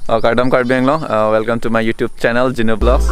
KARBI ANGLONG. Welcome to my YouTube channel, Jinu Vlogs.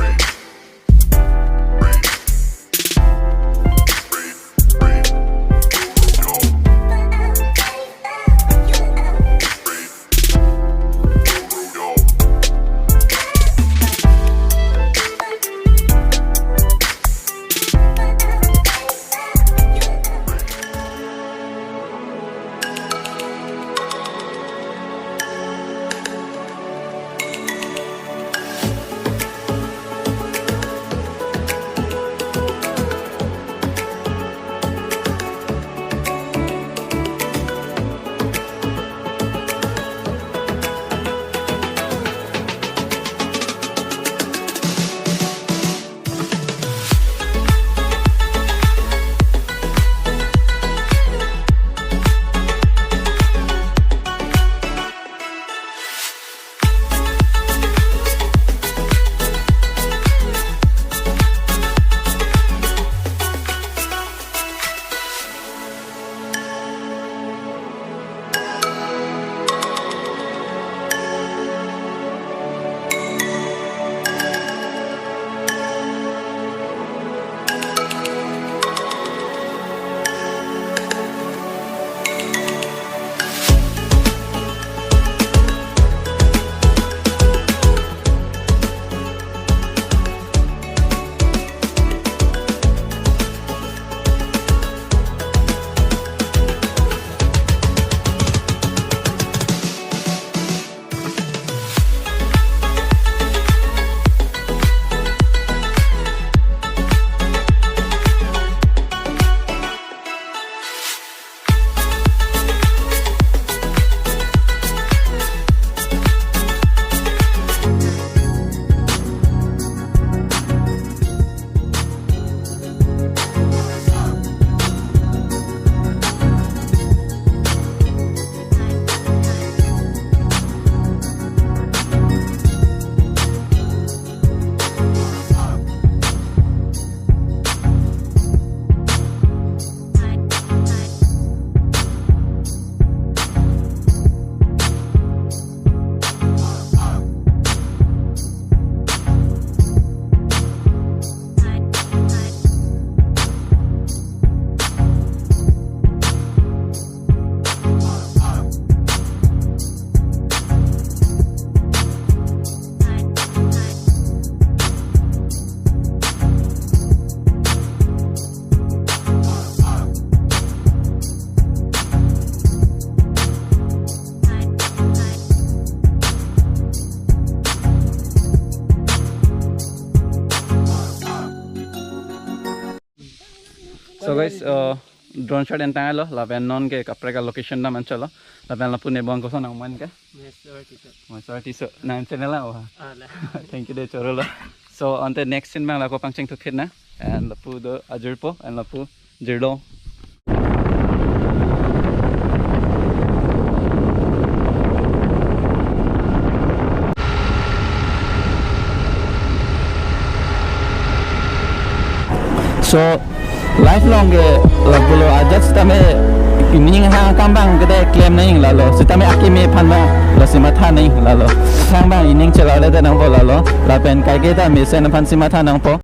So guys, drone shot entah lo, lapen non ke kapre ka location na manchalo, lapen lapu nebang kosa nang man ke? Sorry so, nang channel lah wah. Thank you deh choro lo. So on the next scene bang laku pangcing tu na, and lapu do ajurpo and lapu jirdo. So lifelong ke lalu aja sitame ini hang kambang kita claim naing lalu sitame aki me phana la simatha naing lalu kambang ini celala de nang po lalu lapen kai kita me sen phan simatha nang po